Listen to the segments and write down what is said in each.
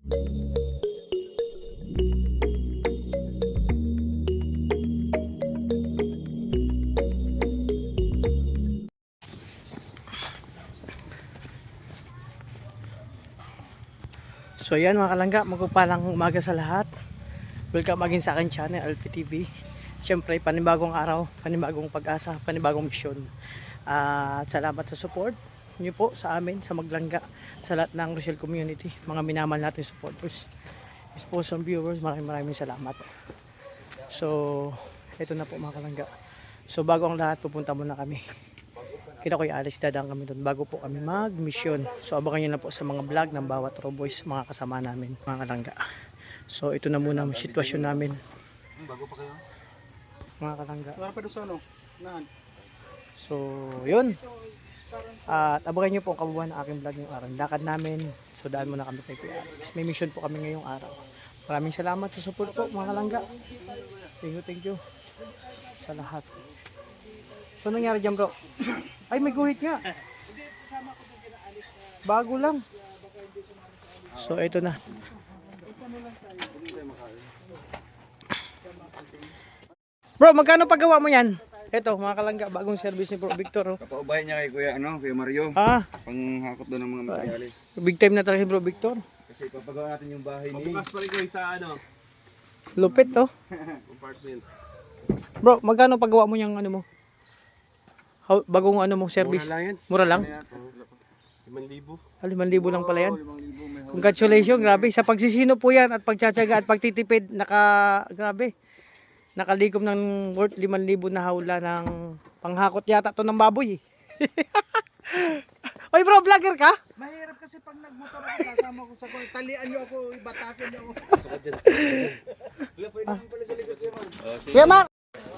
So yan mga kalangga, magpapalang umaga sa lahat. Welcome again sa akin channel, Alfie TV. Siyempre, panibagong araw, panibagong pag-asa, panibagong misyon. At salamat sa support niyo po sa amin, sa Maglangga, sa lahat ng Rochelle community, mga minamahal natin supporters, sponsor viewers, maraming salamat. So, ito na po mga kalangga. So bago ang lahat, pupunta muna kami. Kita ko yung Alex, dadaan kami doon bago po kami mag-mission. So abangan nyo na po sa mga vlog ng bawat Raw Boys, mga kasama namin, mga kalangga. So ito na muna ang sitwasyon namin. Bago pa kayo? Mga kalangga. Wala pa doon sa ano? Nahan. So yun. At abangan nyo po ang kabuuan ng aking vlog yung araw. Lakad namin. So daan muna kami kay Kuya Alex. May mission po kami ngayong araw. Maraming salamat sa support po mga kalangga. Thank you sa lahat. So nangyari dyan bro? Ay may guhit nga. Bago lang. So ito na. Bro, magkano paggawa mo yan? Ito mga kalangga, bagong service ni Bro Victor. Oh. Kapaubayan niya kay Kuya Mario. Ah, Panghakot doon ng mga materialis. big time na talaga si Bro Victor. Kasi papagawa natin yung bahay ni... Pabukas pa rin ko sa ano, Lupit to. apartment. Bro, magkano paggawa mo yung ano mo? Bagong ano mo service? Mura lang yan. Mura lang? 5,000. 5,000 lang pala yan. 5,000 may hawak. Congratulations, grabe. Sa pagsisino po yan at pagtsatsaga at pagtitipid, grabe. Nakalikom ng worth 5,000 na hawla ng panghakot yata to ng baboy. Oy bro, vlogger ka? Mahirap kasi pag nagmotor ako, sasama ko sa talian niyo ako, batakin niyo ako. Wala pwede naman pala sa likod niya, man. Kuya Mar!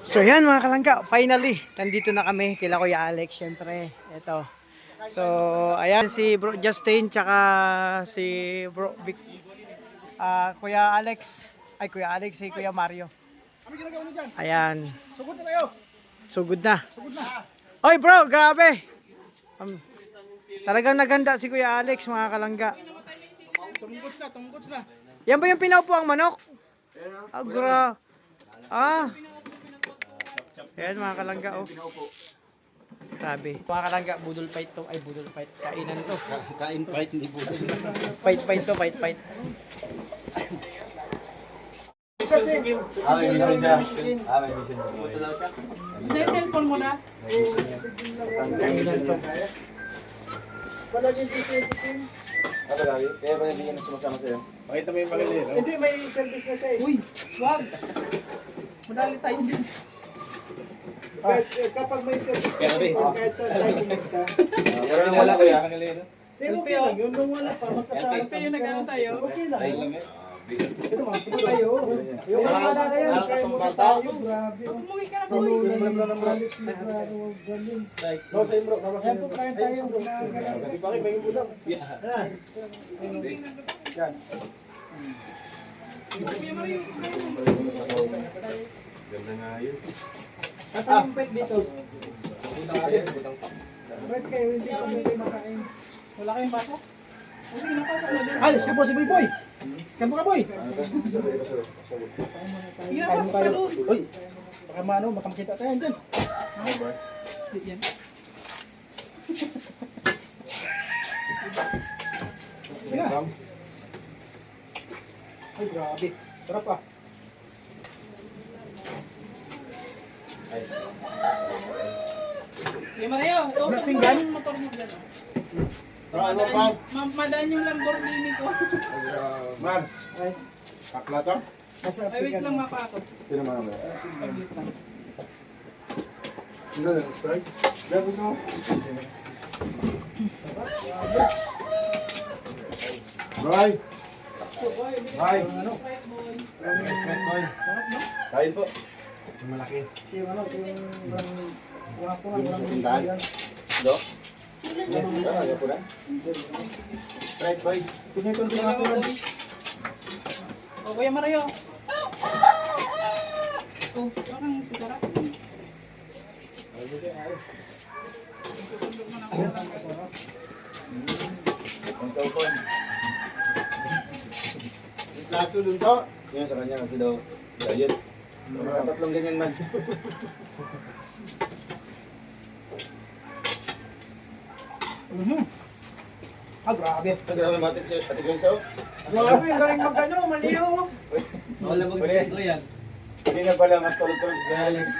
So yan mga kalangga, finally, nandito na kami kila Kuya Alex, syempre. Ito. So, ayan si Bro Justin, tsaka si Bro Vic. Kuya Alex, si Kuya Mario. Ano ginagawa niyo dyan? Ayan. Sugod na kayo. Sugod na. Sugod na. Oy bro, grabe. Talagang naganda si Kuya Alex mga kalangga. Tunggots na. Yan ba yung pinaupo ang manok? Ayan mga kalangga oh. Grabe. Mga kalangga, budol fight to. Ay budol fight. Kainan to. Kain fight, hindi budol. Fight to. Kasi, May mission May cellphone mo na? Kainan to. palaging sisikin. Ano lagi? Kaya ba hindi ka na sumasama sa'yo? Pakita mo yung pakilin, no? Hindi, may service na siya eh. Uy, wag. Madali tayo dyan. Kapag may service ka, kahit saan tayo pumunta. Pero nung wala kuya. Pero okay lang, yun nung wala pa, magkasama. Ito yung nag-ano sa'yo. Okay lang. Pero mga tayo. Yung alala yan, kaya mo na tayo. Grabe. Umuwi ka na po. Panulan na ng Alex Libraro. Galing. No, tayo bro. Yan po, kain tayo. Bakit may ulam? Yan. Ganda nga yun. Nasaan yung pet dito? Pet kayo, hindi ko may makain. Wala kayong baso? Uwi na pa. Ay, siya po si Boy Boy. Siya po ka Boy. Hirap pa doon. Uy, baka maano, baka makita tayo dyan. Yan. Yan. Ay, grabe. Sarap ah. Kuya Mario, usok mo yung motor mo dyan. Madaan yung Lamborghini ko. Man, kapla to? Nasa Ay, wait lang mapa ako. Sino man naman? Sino na? Sprite? Level ko. Bye! Bye! ano? Kain po. Malaki. Yung ano, yung wala ko lang, walang Tindahan? yan. Do? Ayaw po na? Sprite boy. Kunikunti nga po yan. O, Kuya Mario. Oh, parang sarap. Susundok mo na ako lang. Ang taupon. Lahat dun to. Yan sa kanya kasi daw, diet. Tatlong ganyan man. Ah, grabe. Grabe matik sa Ate Glensa. Grabe, galing magano, maliw. Wala mag-sentro yan. Hindi na pala matulog-tulog si Galing.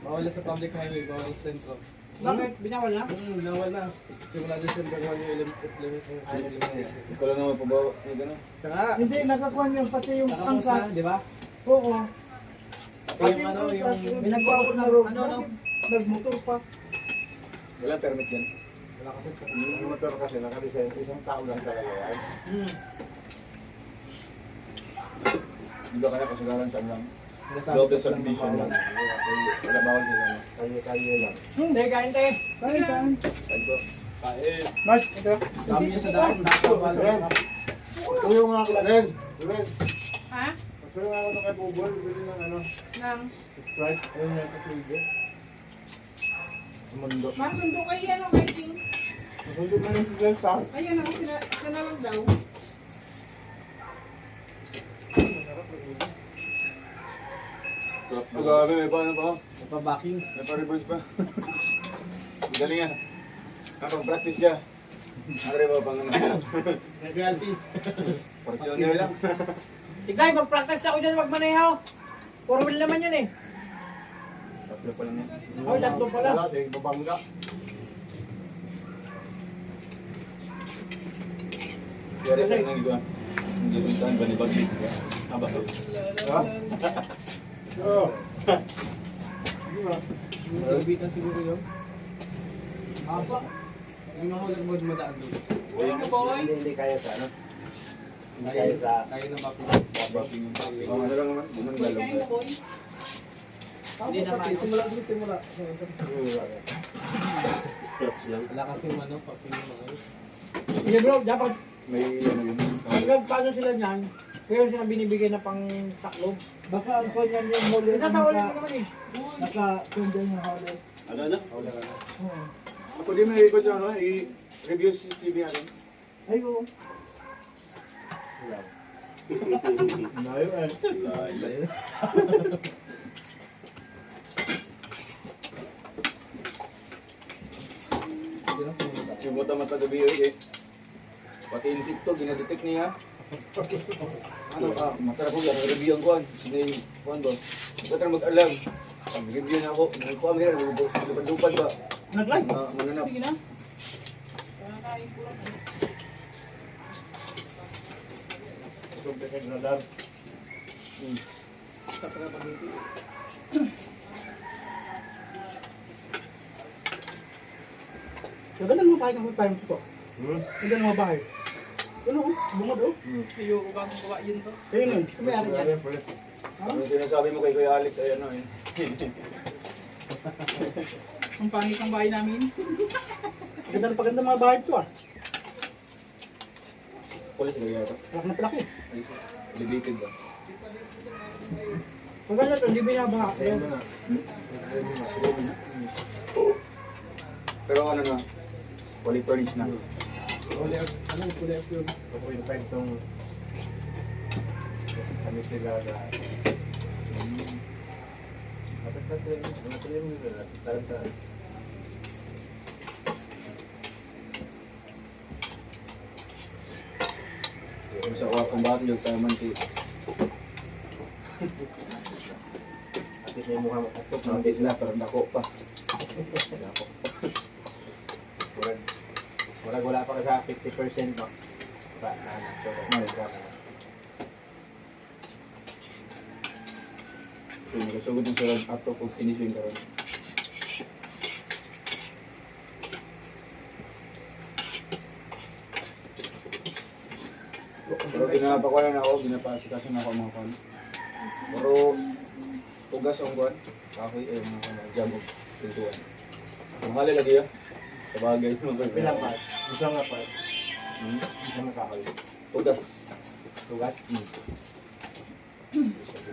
Bawal sa public highway, bawal sa sentro. Bakit? Binawal na? Nawala. Simula December 1 yung limit. Ikaw lang naman pabawa. Ay, gano'n. Saka, Hindi, nakakuha niyo pati yung nakapos na, di ba? Oo. Yung ano, yung May nagpapot na road. Ano, Nagmotor pa. Walang permit yan. Wala kasi po. Yung motor kasi nakalisensya, isang tao lang talaga yan. Di ba kaya kasagaran sa lang? Global subdivision lang. Wala bawal sila. Kaya lang. Hindi, kain tayo. Kain, kain. Kahit ko. Kain. March, ito. Dami niya sa daan. Ren, tuyo nga ako. Ren, Ren. Ha? Tuyo nga ako ito kay Bubol. Bili ng ano, Nang. Sprite. Ayun nga ito sige. Mundo. Masundo kayo yan ang waiting. Masundo na yung sigenta. Ayan ako, sila lang daw. Grabe, may paano pa? Pabaking. May pa-reverse pa. Galing yan. Kapag-practice ka. Andre ba pang ano? Nag-reality. Fortuner lang. Ikay, mag-practice ako dyan magmaneho. 4-wheel naman yan eh. Tatlo pa lang yan. Oh, tatlo pala. Wala, tingin babangga. Kaya rin ang iguan. Hindi rin saan ba ni Bagsi? Haba to. Ha? Oo. Di ba? Nagbitan siguro yun. Haba. Yung mga ulit mo madaan doon. Ano boys? Hindi kaya sa ano? Hindi kaya sa... Kaya na mapi. Babasing yung papi. Ano lang naman? Bunang Boy, lalong. kain na boy. Hindi naman. Simula dito, simula. Scratch lang. Wala kasi yung ano, pag sinimahos. Sige bro, dapat May ano yun. hanggang paano sila niyan, kaya sila binibigyan na pang taklob. Baka ang kanya yung huli. Isa sa ulit mo naman eh. Naka-kundyan yung huli. Ano na? Ako din may ikot sa ano, i-review si TV natin. Ay, oo. Layo eh. Hindi na pumunta. Si Mota Mata gabi eh. Pati insekto, ginadetect niya. Ano ka? Masarap ko yan, review ang kuhan. Sinay, kuhan ba? Huwag mag-alam. Pag-review na ako, nagkuhan mo yan, lupad-lupad ba? Nag-live? Mananap. Sige na. Kakain ko lang. Sumpit na lang. Gaganda mo bahay ng time ko. Gaganda mo bahay. Ano? Bungod oh. Ayoko bago gawa yun to. Kaya nun, kumayari niyan. Ano sinasabi mo kay Kuya Alex ay ano eh. Ang pangit ang bahay namin. Ganda na paganda mga bahay ko ah. Kulis ka yata. Malaki na palaki. Elevated ba? Maganda to, hindi binabaha. Kaya Pero ano na, fully furnished na. Kulay, ano yung kulay yun? 2.5 tong sa Misilaga. Matalim nila. Talang-talang. Kung sa wakang bati yung tayo man si At least may mukha makatok na Nandit na, pero dako pa. Dako. Wala pa ka sa 50% no? Para na so So, nagasugod yung sarang ato kung finishing karon. Pero ginapakuha na ako, ginapasikaso na ako mga kan. Pero tugas ang kuhan, kahoy ay mga jabog, pintuan. Mahali lagi ya. Sa bagay mga Pilang pa? Isang nga pa? Hmm? Isang nga kakal? Tugas. Tugat?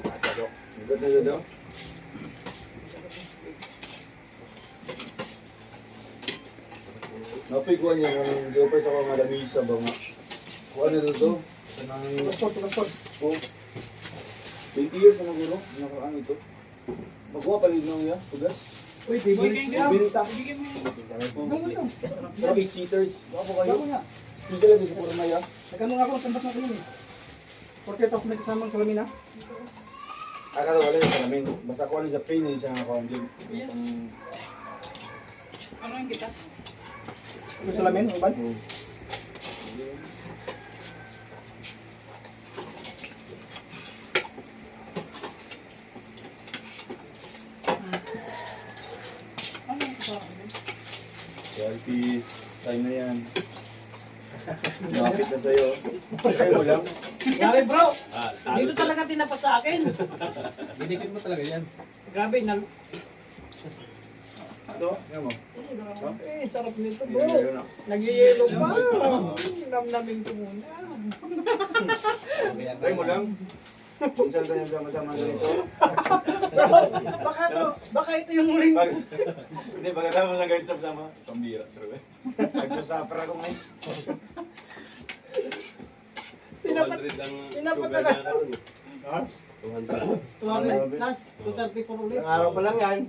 Masyado. Good na yun daw. Napiguan niya ng di-offer sa mga lamisa ba nga. Kuha na doon to. Passport. Oh. 20 years na siguro, nakaraan ito. Magawa pa rin nung ya, tugas. Uy, Boy, favorite kayong ko. grab. Binita. Bigyan mo yun. Pero 8 seaters. Baka po kayo. Bago nga. Hindi talaga sa forma ya. Nagkano nga ako, tambas na yun eh. 40,000 may kasamang salamin ha. Akala wala yung salamin. Basta ko ano sa pain yun siya nga ko. Ano yung kita? Yung salamin, uban. Ano yung kita? Quality time na yan. Lumapit na sa'yo. Kaya mo lang. Grabe bro! Ah, Dito talaga tinapat sa akin. Dinikit mo talaga yan. Grabe, Ito, yan mo. sarap nito Yun na. Nagyayelo pa. Namnamin ko muna. Try mo lang. Minsan tayo sama-sama ganito. Baka ito yung muling. Hindi, pagkatapos ng guys sama, pambira. Sir, nagsasapra ako ngayon. 200 ang Tinapat sugar na. niya karon. Ha? 200. 200 plus, 234 ulit. Ang araw pa lang yan.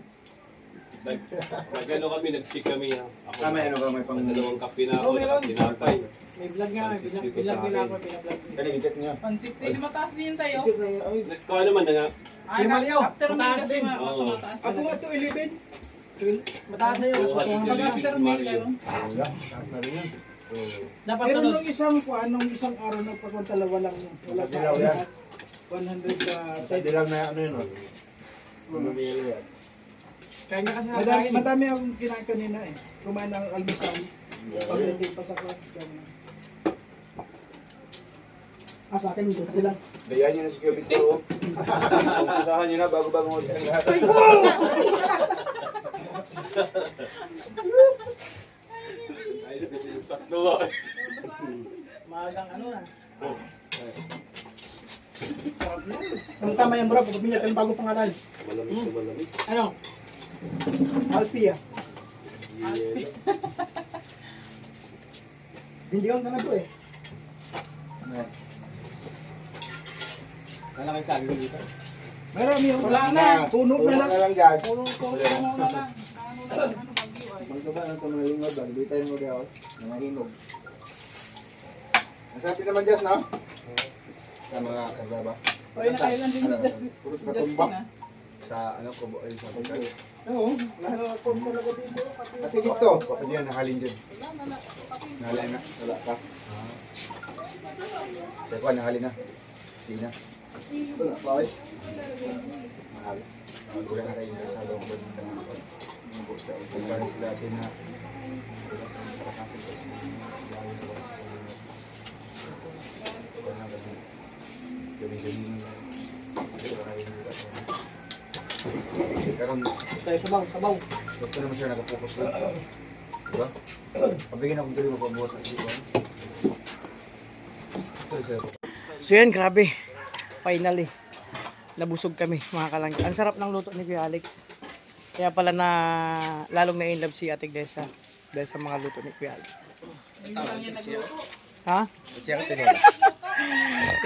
Nag-ano kami, nag-check kami. Ako, May ano ba, may pang... dalawang kape na ako, Oh, meron. tinapay. May vlog nga, 160 vlog sa nila akin. ako, pinablog nila. Dali, i-check niyo. 160. Di mataas din yun sa'yo. I-check na yun. Ay, Kung ano man na nga, Ay, Yung Mario, after mo mataas kasi din. Oo. mataas Ako nga ito, 11. Mataas na yun. 200 Pag na after si meal, Mario. ano? Dapat Pero sunod. nung isang araw nagpagkantalawa lang yun. Wala pa Dilaw yan. 100 Pwede lang na ano yun, no? Bumili yan. Kaya niya kasi nakain. Madami akong kinain kanina eh. Kumain ng almusal. Pagdating pa sa kwan. Sa akin, hindi lang. dayan niyo na si Kuya Victor. Usahan niyo na bago-bago mo ang lahat. Ayos kasi yung sakto ba? Maagang ano na. Ang tama yan bro, pag binili bago pangalan. Malamig na malamig. Ano? Alpia. Yelo. Hindi kang kanado eh. Wala kayo sabi dito? Meron yun. Wala na. Puno na lang. lang dyan. Puro na lang. Ano bagyo ay. Magkaba ng tumalingod, bagbitain mo daw. Nangahinog. Nasabi naman dyan, no? Sa mga kasaba. O, yun na kayo lang din ni Justin ah. Sa ano ko ay sa pagkain. Oo. Lahat ng akong talaga dito. Kasi dito. Kapag yan nakalin dyan. Nahalin na. Wala pa. Teko, nahalin na. Sige na. Wala pa, eh. Mahal. Wala na kayo sa loob ng pagkain sila atin na karon Tayo sabaw. doktor naman siya nakapokus lang. Diba? Pabigyan akong tuloy mapabuhat ng diba? Ito siya. So yan, grabe. Finally, nabusog kami mga kalangga. Ang sarap ng luto ni Kuya Alex. Kaya pala na lalong na-inlove si Ate Desa dahil sa mga luto ni Kuya Alex. Hindi lang yan nagluto. Ha?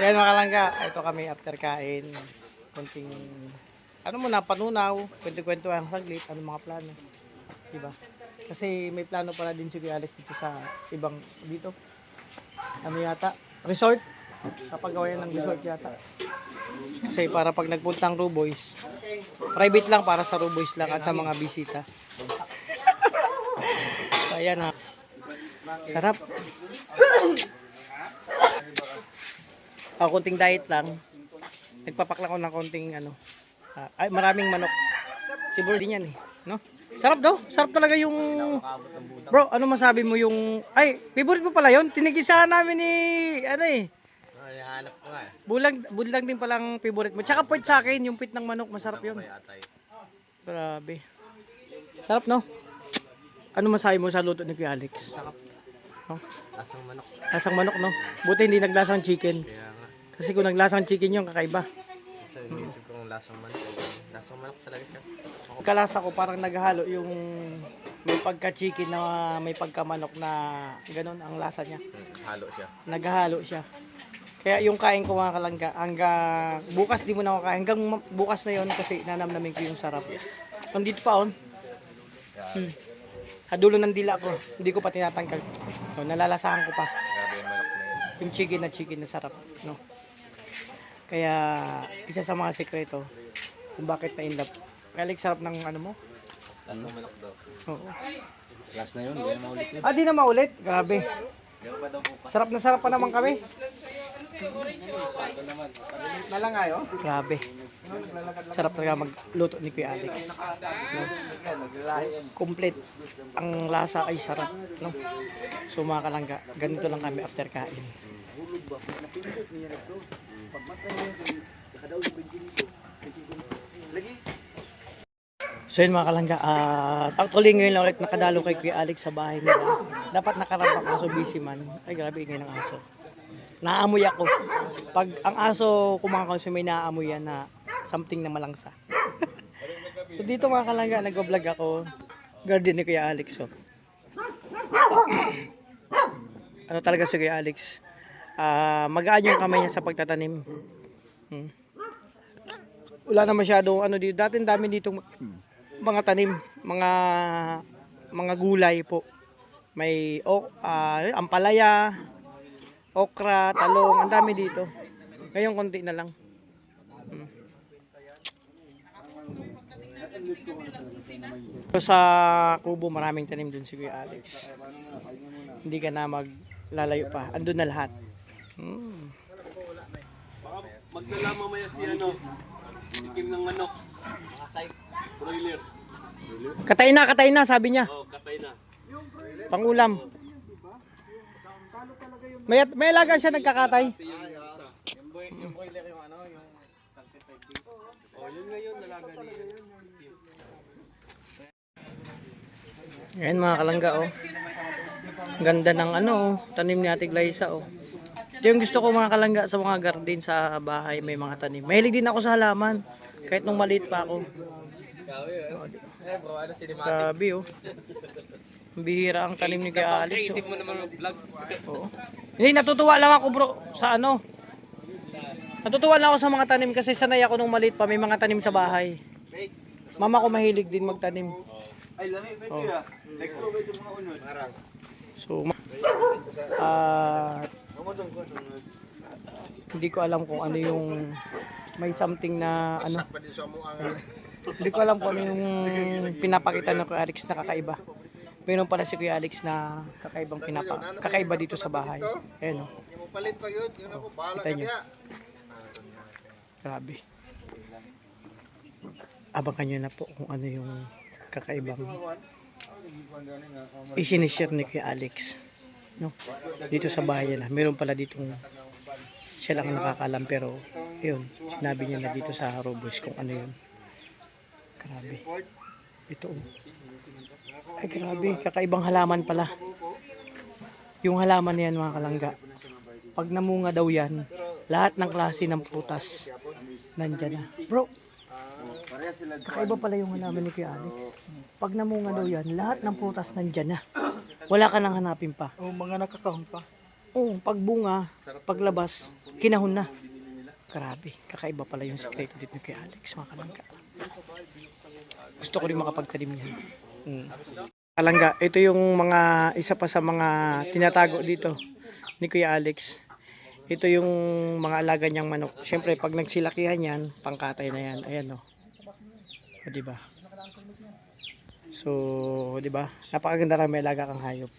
Yan mga kalangga. Ito kami after kain. Kunting, ano muna, panunaw. Kwento-kwento ang saglit. Ano mga plano. Diba? Kasi may plano pala din si Kuya Alex dito sa ibang, dito. Ano yata? Resort. Kapagawa yan ng resort yata. Kasi para pag nagpuntang Ruboys, private lang para sa Ruboys lang at sa mga bisita. So, ayan na. Sarap. Konting diet lang. Nagpapak lang ako ng konting ano. Ay, maraming manok. Siguro din yan eh. No? Sarap daw. Sarap talaga yung... Bro, ano masabi mo yung... Ay, favorite mo pala yun. Tinigisahan namin ni... Ano eh. Hanap ko nga, eh. Bulang din palang favorite mo. Tsaka puwit sa akin, yung pit ng manok, masarap yun. Grabe. Sarap, no? Ano masabi mo sa luto ni Kuya Alex? Sarap. No? Lasang manok. Lasang manok, no? Buti hindi naglasang chicken. Kaya nga. Kasi kung naglasang chicken yung kakaiba. Kasi inisip kong lasang manok. Lasang manok talaga siya. Kalasa ko parang naghahalo yung may pagka-chicken na may pagka-manok na ganun ang lasa niya. Halo siya. Naghahalo siya. Kaya yung kain ko mga kalangga, hanggang bukas di mo na ako kain. Hanggang bukas na yon kasi nanamnamin ko yung sarap. Nandito pa on. Sa dulo ng dila ko, hindi ko pa tinatanggal. So, nalalasahan ko pa. Grabe yung manok na yun. Yung chicken na sarap, no? Kaya isa sa mga sekreto kung bakit na-inlove. Kaya like, sarap ng ano mo. Lasang manok daw. Oo. Last na yun, hindi na maulit yun. Ah, di na maulit. Grabe. Meron pa daw bukas. Sarap na sarap pa naman kami. Nalangayo? Grabe. Sarap talaga magluto ni Kuya Alex. Yan, naglalahi yan. Complete. Ang lasa ay sarap, no? So mga kalangga, ganito lang kami after kain. So yun mga kalangga, actually ngayon lang ulit nakadalo kay Kuya Alex sa bahay nila. Dapat nakarap ako, so busy man. Ay grabe, ingay ng aso. Naamoy ako. Pag ang aso kumakonsumi, naamoy yan na something na malangsa. So dito mga kalangga, nag-vlog ako. Garden ni Kuya Alex. So. Ano talaga si Kuya Alex? Magaan yung kamay niya sa pagtatanim. Wala na masyadong ano dito. Dati dami dito mga tanim, mga gulay po. May ampalaya, okra, talong, ang dami dito. Ngayon konti na lang. So, sa kubo maraming tanim dun si Kuya Alex. Hindi ka na maglalayo pa. Andun na lahat. Magdala mamaya si ano, tikim ng manok. Broiler. Katay na, sabi niya. Oh, katay na. Pangulam. May alaga siya nagkakatay. Yung broiler yung ano, yung 35 days. Oh, yun ngayon nalaga niya. Ayan mga kalangga, oh. Ganda ng ano, oh. Tanim ni Ate Glyza, oh. Ito yung gusto ko mga kalangga sa mga garden sa bahay, may mga tanim. Mahilig din ako sa halaman. Kahit nung maliit pa ako. Eh bro, ano cinematic? Grabe, oh. Bihira ang tanim ni Kuya Alex, oh. Creative mo naman mag-vlog. Oo. Hindi, natutuwa lang ako bro sa ano. Natutuwa lang ako sa mga tanim kasi sanay ako nung maliit pa, may mga tanim sa bahay. Mama ko mahilig din magtanim. Ay, lami, pwede ya. Next ko, pwede mga unod. So, hindi ko alam kung ano yung may something na ano. Pa din sa muang. Hindi ko alam kung ano yung pinapakita ng Kuya Alex na kakaiba. Meron pala si Kuya Alex na kakaiba dito sa bahay. Ayan, oh. Hindi mo palit pa yun. Yun ako, bahala Kita ka nyo. kaya. Grabe. Abangan nyo na po kung ano yung kakaibang isinishare ni Kuya Alex, no? Dito sa bahay na. Meron pala ditong siya lang ang nakakalam pero yun, sinabi niya na dito sa Robos kung ano yun. Grabe. Ito, oh. Ay grabe, kakaibang halaman pala. Yung halaman na yan mga kalangga, pag namunga daw yan, lahat ng klase ng prutas nandyan na. Bro, kakaiba pala yung halaman ni Kuya Alex. Pag namunga daw yan, lahat ng prutas nandyan na. Wala ka nang hanapin pa. Oh, mga nakakahon pa. Oo, pag bunga, paglabas, kinahon na. Grabe, kakaiba pala yung sekreto dito ni Kuya Alex, mga kalangga. Gusto ko rin makapagtanim niya. Kalangga, ito yung mga isa pa sa mga tinatago dito ni Kuya Alex. Ito yung mga alaga niyang manok. Siyempre, pag nagsilakihan yan, pangkatay na yan. Ayan, oh. O, diba? So, diba? Napakaganda lang may alaga kang hayop.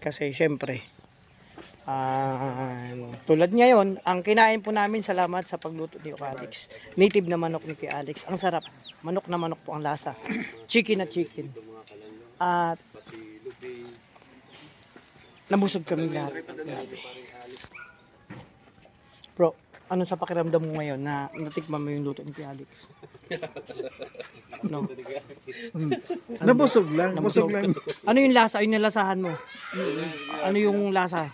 Kasi, siyempre, tulad ngayon, ang kinain po namin, salamat sa pagluto ni Kuya Alex. Native na manok ni Kuya Alex. Ang sarap. Manok na manok po ang lasa. Chicken na chicken. At nabusog kami lahat. Grabe. Bro, ano sa pakiramdam mo ngayon na natikman mo yung luto ni Kuya Alex? No. Nabusog lang. Nabusog lang. Ano yung lasa? Yung nalasahan mo? Ano yung lasa?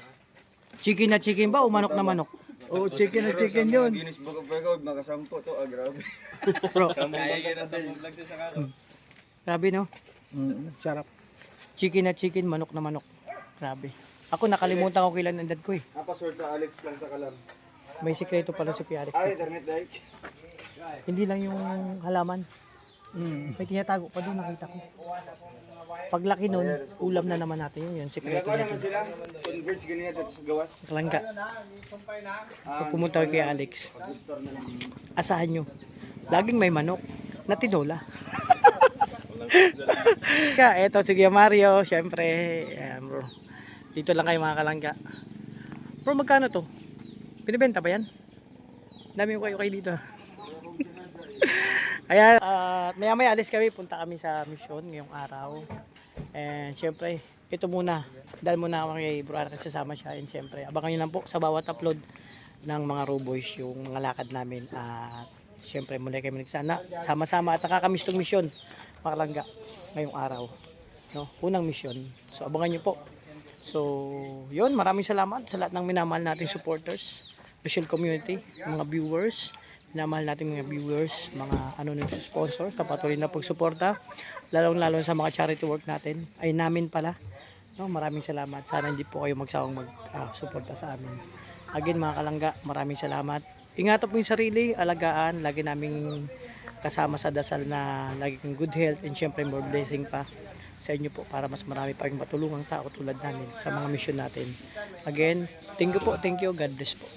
Chicken na chicken ba o manok na manok? Oh, chicken na chicken yun. Guinness Book of Record, makasampo to. Grabe. Bro, Kaya ka na sa vlog siya sa karo. grabe no? Sarap. Chicken na chicken, manok na manok. Grabe. Ako nakalimutan ko kailan ang edad ko eh. Napasword sa Alex lang sa kalam. May sikreto pala si Kuya Alex. Ay, internet dahil. Hindi lang yung halaman. May tinatago pa doon, nakita ko. Paglaki nun, ulam na naman natin yun. Yung sikreto Nagagawa naman natin. sila. Converge ganyan at sa gawas. Kalangga. Pag pumunta kay Alex, Store na lang. asahan nyo. Laging may manok na tinola. Kaya eto si Kuya Mario, syempre, bro. Dito lang kayo mga kalangga. Bro, magkano to? Binibenta ba yan? Dami ko kayo dito. Ayan, maya-maya alis kami, punta kami sa mission ngayong araw. And syempre, ito muna. Dahil muna ako kay Bro Alex, sasama siya. And syempre, abangan nyo lang po sa bawat upload ng mga Roboys yung mga lakad namin. At syempre, muli kami nagsana. Sama-sama at nakakamiss tong mission, mga kalangga, ngayong araw. No? Unang mission. So, abangan nyo po. So, yun, maraming salamat sa lahat ng minamahal nating supporters, special community, mga viewers, minamahal nating mga viewers, mga sponsors na patuloy na pagsuporta, lalong-lalo sa mga charity work natin, ay namin pala. No, maraming salamat. Sana hindi po kayo magsawang mag-suporta sa amin. Again, mga kalangga, maraming salamat. Ingatan po yung sarili, alagaan, lagi naming kasama sa dasal na lagi kang good health and syempre more blessing pa sa inyo po para mas marami pa yung matulungang tao tulad namin sa mga mission natin. Again, thank you po, thank you, God bless po.